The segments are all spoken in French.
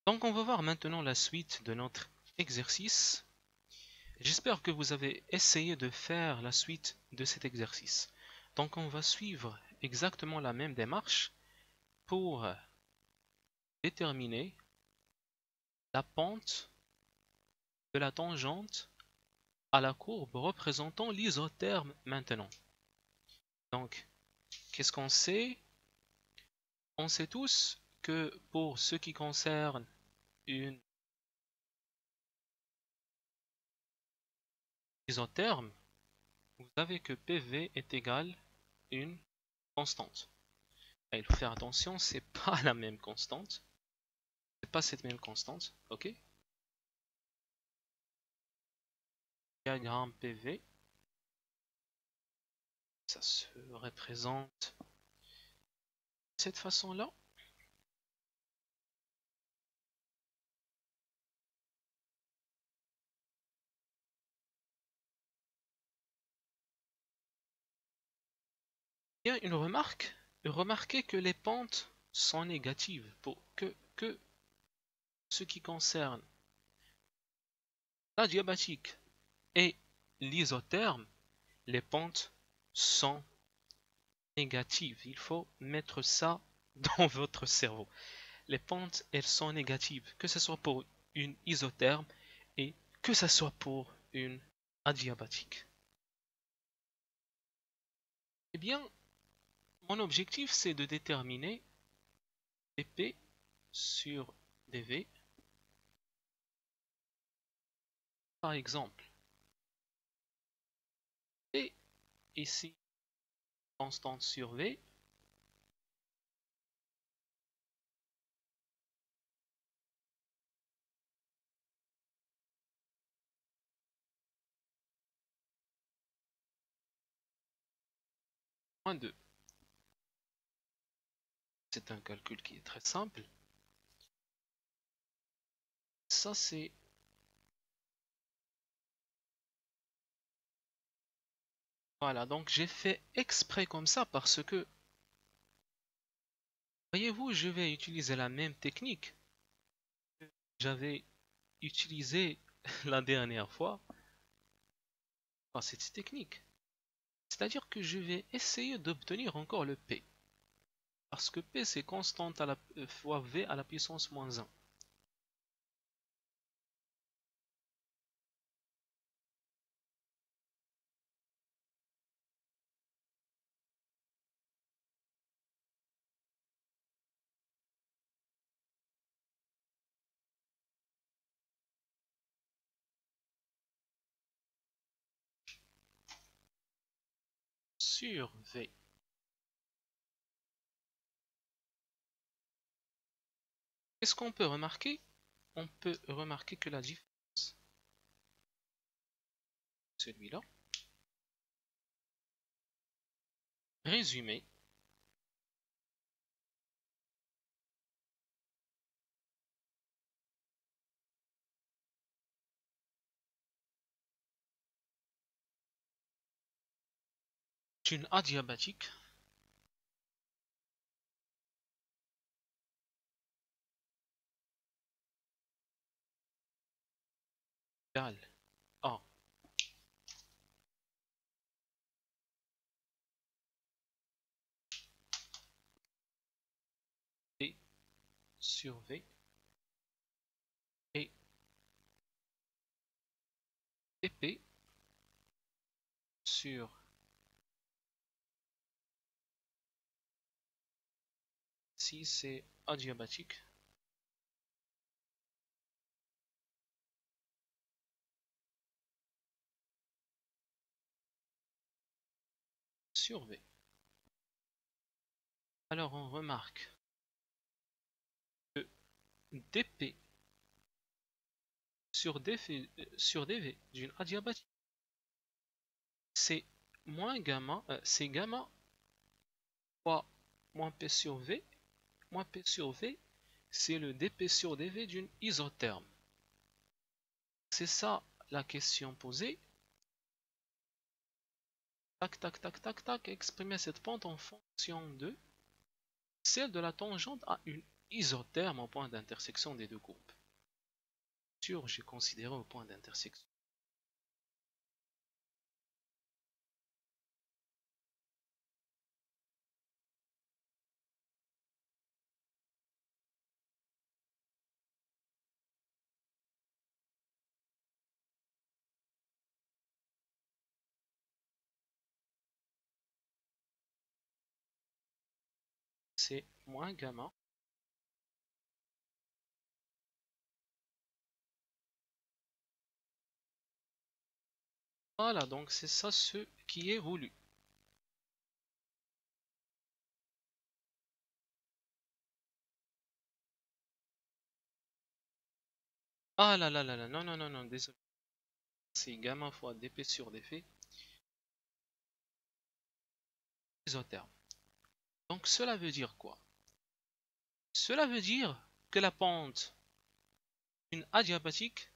Donc on va voir maintenant la suite de notre exercice. J'espère que vous avez essayé de faire la suite de cet exercice. Donc on va suivre exactement la même démarche pour déterminer la pente de la tangente à la courbe représentant l'isotherme maintenant. Donc, qu'est-ce qu'on sait? On sait tous que pour ce qui concerne une isotherme, vous savez que PV est égal à une constante. Et il faut faire attention, c'est pas la même constante. C'est pas cette même constante, ok? Diagramme PV, ça se représente de cette façon-là. Il y a une remarque. Remarquez que les pentes sont négatives pour que ce qui concerne l'adiabatique et l'isotherme, les pentes sont négatives. Il faut mettre ça dans votre cerveau. Les pentes, elles sont négatives, que ce soit pour une isotherme et que ce soit pour une adiabatique. Eh bien, mon objectif, c'est de déterminer dP sur dV. Par exemple, P ici, constante sur V, moins 2. C'est un calcul qui est très simple. Ça, c'est... Voilà, donc j'ai fait exprès comme ça parce que, voyez-vous, je vais utiliser la même technique que j'avais utilisée la dernière fois. Enfin, cette technique. C'est-à-dire que je vais essayer d'obtenir encore le P. Parce que P, c'est constante à la fois V à la puissance moins 1. Sur V. Qu'est-ce qu'on peut remarquer? On peut remarquer que la différence, celui-là, résumé, d'une adiabatique égale à P sur V et dP sur si c'est adiabatique sur V. Alors on remarque que dP sur dV d'une adiabatique, c'est moins gamma, c'est gamma fois moins P sur V, moins P sur V, c'est le dP sur dV d'une isotherme. C'est ça la question posée. Tac, tac, tac, tac, tac, exprimer cette pente en fonction de celle de la tangente à une isotherme au point d'intersection des deux groupes. Bien sûr, j'ai considéré au point d'intersection. C'est moins gamma. Voilà, donc c'est ça ce qui est voulu. Ah là là là là, non, non, non, non, désolé. C'est gamma fois dp sur dp isotherme. Donc cela veut dire quoi? Cela veut dire que la pente d'une adiabatique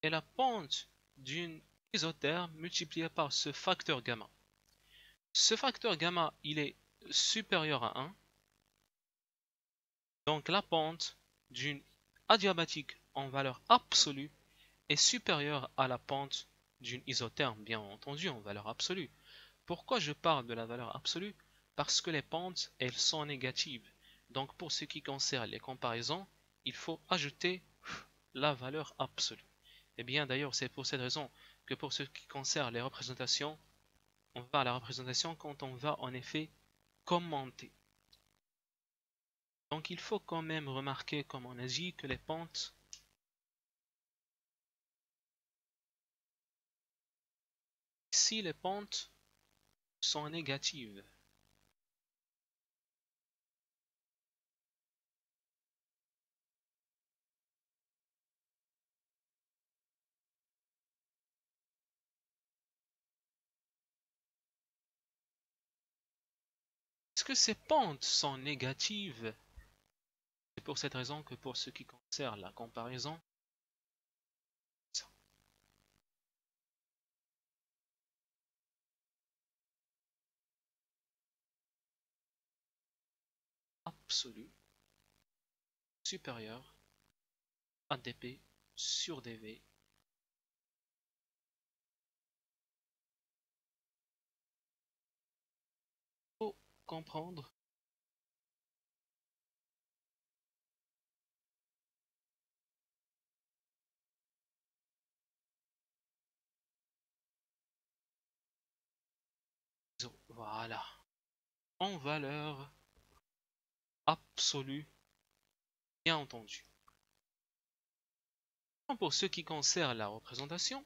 est la pente d'une isotherme multipliée par ce facteur gamma. Ce facteur gamma, il est supérieur à 1. Donc la pente d'une adiabatique en valeur absolue est supérieure à la pente d'une isotherme, bien entendu, en valeur absolue. Pourquoi je parle de la valeur absolue? Parce que les pentes, elles sont négatives. Donc pour ce qui concerne les comparaisons, il faut ajouter la valeur absolue. Et bien d'ailleurs, c'est pour cette raison que pour ce qui concerne les représentations, on va à la représentation quand on va en effet commenter. Donc il faut quand même remarquer, comme on a dit, que les pentes, si les pentes sont négatives, est-ce que ces pentes sont négatives? C'est pour cette raison que pour ce qui concerne la comparaison, absolue supérieure à dp sur dv. Il faut comprendre voilà, en valeur absolue, bien entendu. Pour ce qui concerne la représentation,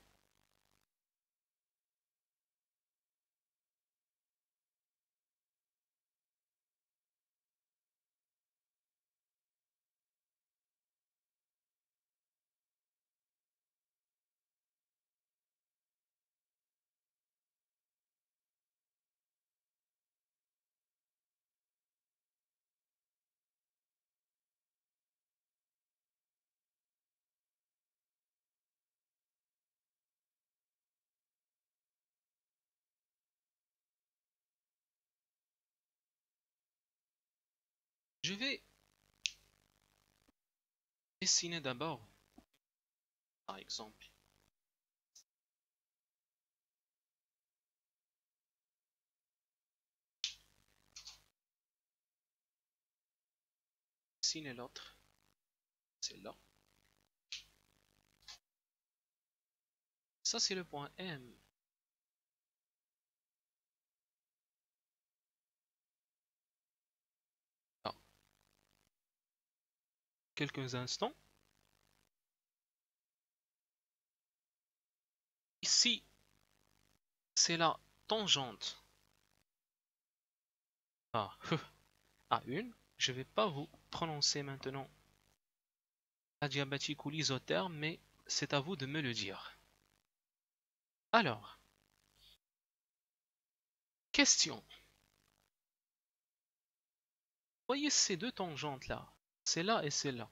je vais dessiner d'abord, par exemple, dessiner l'autre, c'est là. Ça, c'est le point M. Ah, quelques instants. Ici, c'est la tangente à A1. Je ne vais pas vous prononcer maintenant la diabatique ou l'isotherme, mais c'est à vous de me le dire. Alors, question. Voyez ces deux tangentes-là, c'est là et c'est là.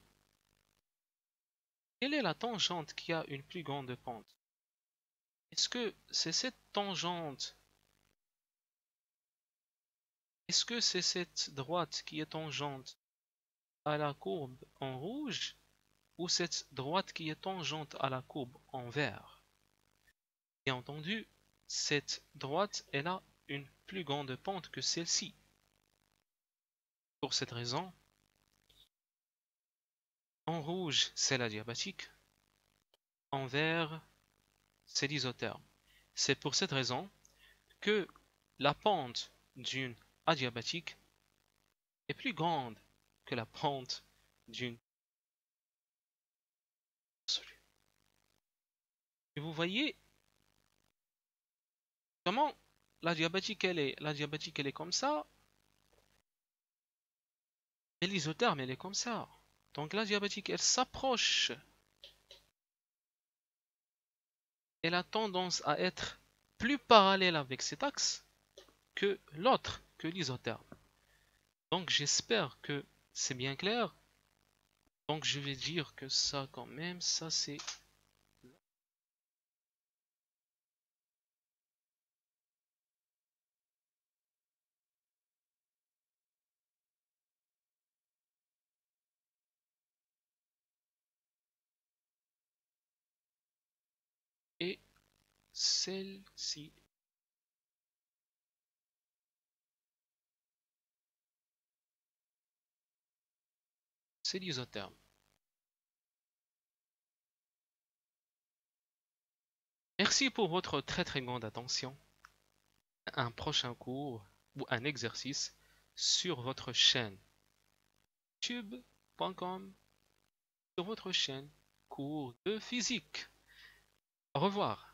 Quelle est la tangente qui a une plus grande pente? Est-ce que c'est cette tangente? Est-ce que c'est cette droite qui est tangente à la courbe en rouge ou cette droite qui est tangente à la courbe en vert? Bien entendu, cette droite, elle a une plus grande pente que celle-ci. Pour cette raison, en rouge, c'est l'adiabatique, en vert, c'est l'isotherme. C'est pour cette raison que la pente d'une adiabatique est plus grande que la pente d'une absolue. Et vous voyez comment la diabatique elle est. La diabatique elle est comme ça, et l'isotherme elle est comme ça. Donc la diabatique elle s'approche. Elle a tendance à être plus parallèle avec cet axe que l'autre, que l'isotherme. Donc j'espère que c'est bien clair. Donc je vais dire que ça quand même, ça c'est... Et celle-ci, c'est l'isotherme. Merci pour votre très très grande attention. Un prochain cours ou un exercice sur votre chaîne youtube.com, sur votre chaîne cours de physique. Au revoir.